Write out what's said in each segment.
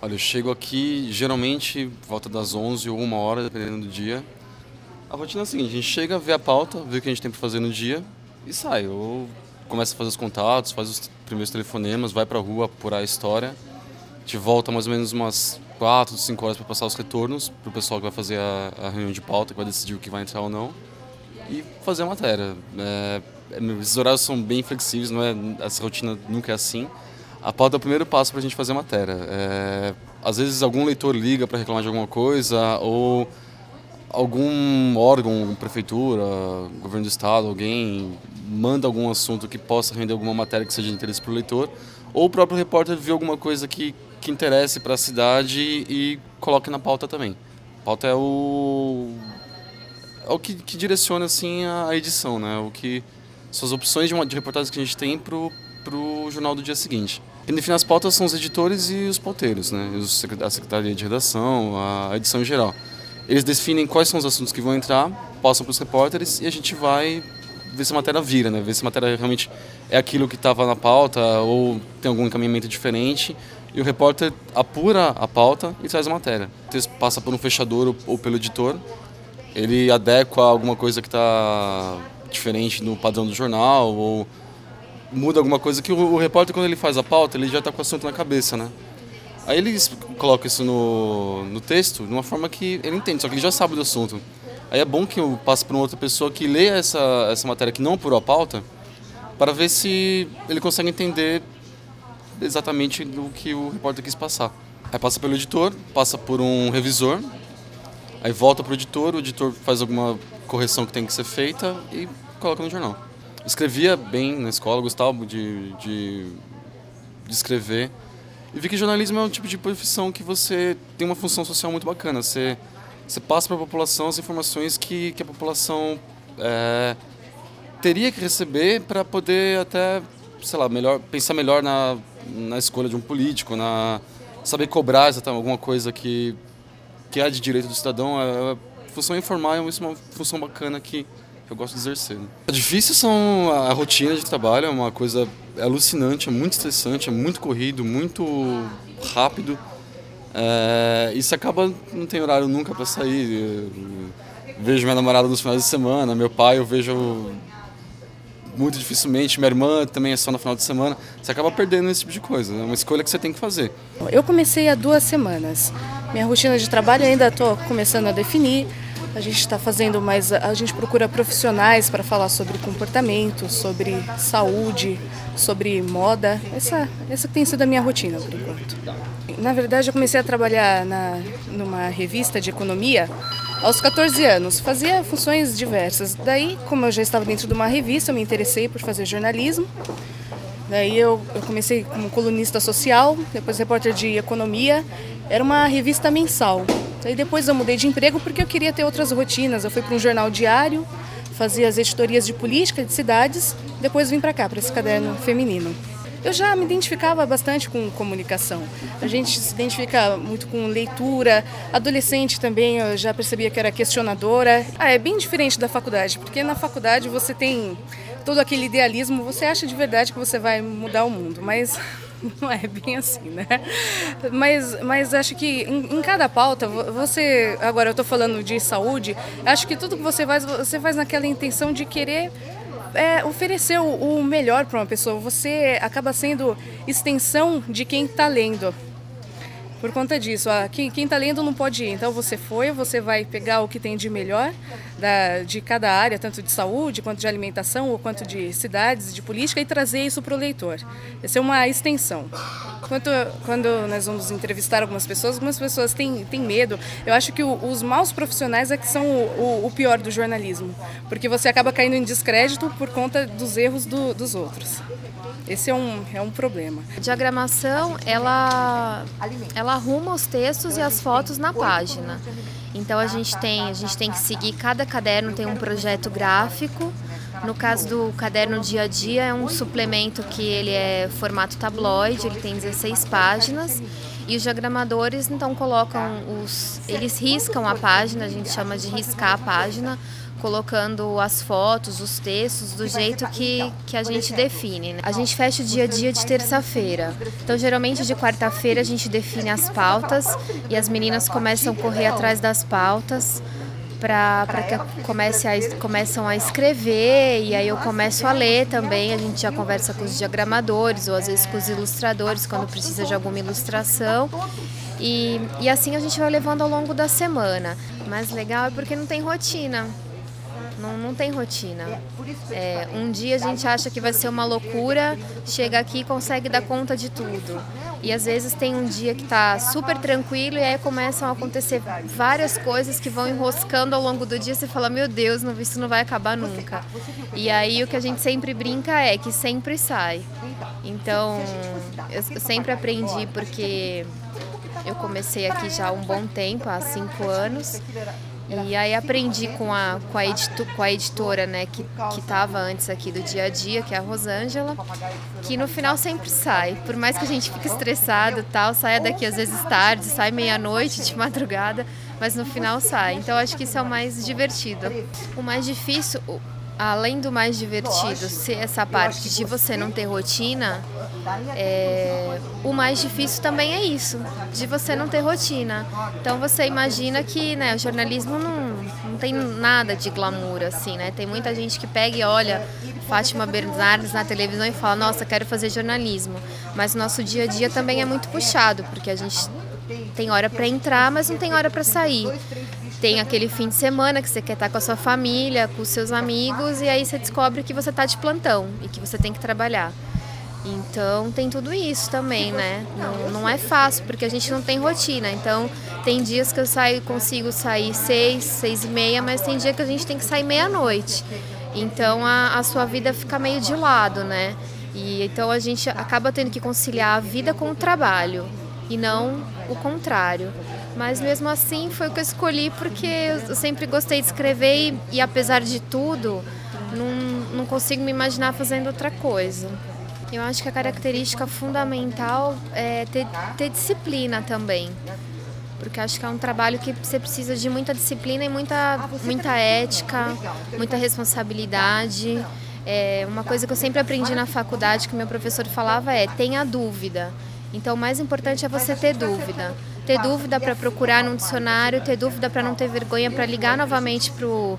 Olha, eu chego aqui geralmente volta das 11 ou 1 hora, dependendo do dia. A rotina é a seguinte, a gente chega, vê a pauta, vê o que a gente tem para fazer no dia e sai. Ou começa a fazer os contatos, faz os primeiros telefonemas, vai para a rua apurar a história. A gente volta mais ou menos umas 4, 5 horas para passar os retornos para o pessoal que vai fazer a reunião de pauta, que vai decidir o que vai entrar ou não. E fazer a matéria. Esses horários são bem flexíveis, não é, essa rotina nunca é assim. A pauta é o primeiro passo para a gente fazer a matéria. Às vezes algum leitor liga para reclamar de alguma coisa, ou algum órgão, prefeitura, governo do estado, alguém manda algum assunto que possa render alguma matéria que seja de interesse para o leitor, ou o próprio repórter vê alguma coisa que interesse para a cidade e coloque na pauta também. A pauta é o que direciona assim, a edição, né? São as opções de reportagens que a gente tem para o jornal do dia seguinte. E no fim as pautas são os editores e os pauteiros, né? A secretaria de redação, a edição em geral. Eles definem quais são os assuntos que vão entrar, passam para os repórteres e a gente vai ver se a matéria vira, né? Ver se a matéria realmente é aquilo que estava na pauta ou tem algum encaminhamento diferente. E o repórter apura a pauta e traz a matéria. O texto passa por um fechador ou pelo editor. Ele adequa alguma coisa que está diferente no padrão do jornal ou muda alguma coisa que o repórter, quando ele faz a pauta, ele já está com o assunto na cabeça, né? Aí ele coloca isso no texto de uma forma que ele entende, só que ele já sabe do assunto. Aí é bom que eu passe para uma outra pessoa que leia essa matéria que não apurou a pauta para ver se ele consegue entender exatamente o que o repórter quis passar. Aí passa pelo editor, passa por um revisor, aí volta para o editor faz alguma correção que tem que ser feita e coloca no jornal. Escrevia bem na escola, gostava de escrever. E vi que jornalismo é um tipo de profissão que você tem uma função social muito bacana. Você passa para a população as informações que a população teria que receber para poder até, sei lá, pensar melhor na escolha de um político, saber cobrar exatamente alguma coisa que é de direito do cidadão. A função informal é uma função bacana que eu gosto de exercer. Né? O difícil são a rotina de trabalho, é uma coisa alucinante, é muito estressante, é muito corrido, muito rápido. E você acaba, não tem horário nunca para sair. Eu vejo minha namorada nos finais de semana, meu pai eu vejo muito dificilmente, minha irmã também é só no final de semana. Você acaba perdendo esse tipo de coisa, é uma escolha que você tem que fazer. Eu comecei há 2 semanas. Minha rotina de trabalho ainda estou começando a definir. A gente está fazendo mais, a gente procura profissionais para falar sobre comportamento, sobre saúde, sobre moda. Essa tem sido a minha rotina por enquanto. Na verdade, eu comecei a trabalhar numa revista de economia aos 14 anos. Fazia funções diversas. Daí, como eu já estava dentro de uma revista, eu me interessei por fazer jornalismo. Daí eu comecei como colunista social, depois repórter de economia. Era uma revista mensal. Aí depois eu mudei de emprego porque eu queria ter outras rotinas. Eu fui para um jornal diário, fazia as editorias de política de cidades, depois vim para cá, para esse caderno feminino. Eu já me identificava bastante com comunicação. A gente se identifica muito com leitura. Adolescente também, eu já percebia que era questionadora. É bem diferente da faculdade, porque na faculdade você tem todo aquele idealismo, você acha de verdade que você vai mudar o mundo, mas não é bem assim, né? Mas acho que em cada pauta, agora eu estou falando de saúde, acho que tudo que você faz naquela intenção de querer oferecer o melhor para uma pessoa. Você acaba sendo extensão de quem está lendo. Por conta disso, quem está lendo não pode ir. Então você vai pegar o que tem de melhor de cada área, tanto de saúde, quanto de alimentação, ou quanto de cidades, de política, e trazer isso para o leitor. Essa é uma extensão. Quando nós vamos entrevistar algumas pessoas têm medo. Eu acho que os maus profissionais é que são o pior do jornalismo, porque você acaba caindo em descrédito por conta dos erros dos outros. Esse é um problema. A diagramação, ela arruma os textos e as fotos na página. Então a gente tem que seguir, cada caderno tem um projeto gráfico. No caso do caderno Dia a Dia, é um suplemento que ele é formato tabloide, ele tem 16 páginas. E os diagramadores então eles riscam a página, a gente chama de riscar a página, colocando as fotos, os textos do jeito que a gente define, né? A gente fecha o dia a dia de terça-feira. Então, geralmente de quarta-feira a gente define as pautas e as meninas começam a correr atrás das pautas para que começam a escrever, e aí eu começo a ler também. A gente já conversa com os diagramadores ou às vezes com os ilustradores quando precisa de alguma ilustração. E assim a gente vai levando ao longo da semana. Mas legal é porque não tem rotina. Não tem rotina. Um dia a gente acha que vai ser uma loucura, chega aqui e consegue dar conta de tudo. E às vezes tem um dia que está super tranquilo e aí começam a acontecer várias coisas que vão enroscando ao longo do dia. Você fala, meu Deus, isso não vai acabar nunca. E aí o que a gente sempre brinca é que sempre sai. Então eu sempre aprendi, porque eu comecei aqui já há um bom tempo, há 5 anos. E aí aprendi com a editora, né, que estava antes aqui do Dia a Dia, que é a Rosângela, que no final sempre sai. Por mais que a gente fique estressado e tal, saia daqui às vezes tarde, sai meia-noite, de madrugada, mas no final sai. Então acho que isso é o mais divertido. O mais difícil, além do mais divertido ser essa parte de você não ter rotina, o mais difícil também é isso, de você não ter rotina. Então você imagina que, né, o jornalismo não tem nada de glamour, assim, né? Tem muita gente que pega e olha Fátima Bernardes na televisão e fala, nossa, quero fazer jornalismo. Mas o nosso dia a dia também é muito puxado, porque a gente tem hora para entrar, mas não tem hora para sair. Tem aquele fim de semana que você quer estar com a sua família, com os seus amigos, e aí você descobre que você está de plantão e que você tem que trabalhar. Então tem tudo isso também, né? Não é fácil, porque a gente não tem rotina. Então tem dias que eu consigo sair 6, 6h30, mas tem dia que a gente tem que sair meia-noite. Então a sua vida fica meio de lado, né? E então a gente acaba tendo que conciliar a vida com o trabalho e não o contrário. Mas mesmo assim foi o que eu escolhi, porque eu sempre gostei de escrever e apesar de tudo, não consigo me imaginar fazendo outra coisa. Eu acho que a característica fundamental é ter disciplina também, porque acho que é um trabalho que você precisa de muita disciplina e muita ética, muita responsabilidade. Uma coisa que eu sempre aprendi na faculdade, que o meu professor falava, tenha dúvida. Então o mais importante é você ter dúvida. Ter dúvida para procurar num dicionário, ter dúvida para não ter vergonha, para ligar novamente pro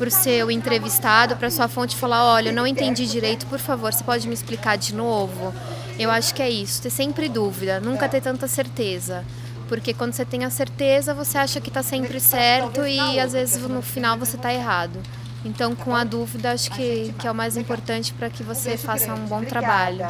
seu entrevistado, para sua fonte e falar, olha, eu não entendi direito, por favor, você pode me explicar de novo? Eu acho que é isso, ter sempre dúvida, nunca ter tanta certeza. Porque quando você tem a certeza, você acha que está sempre certo e às vezes no final você está errado. Então com a dúvida acho que é o mais importante para que você faça um bom trabalho.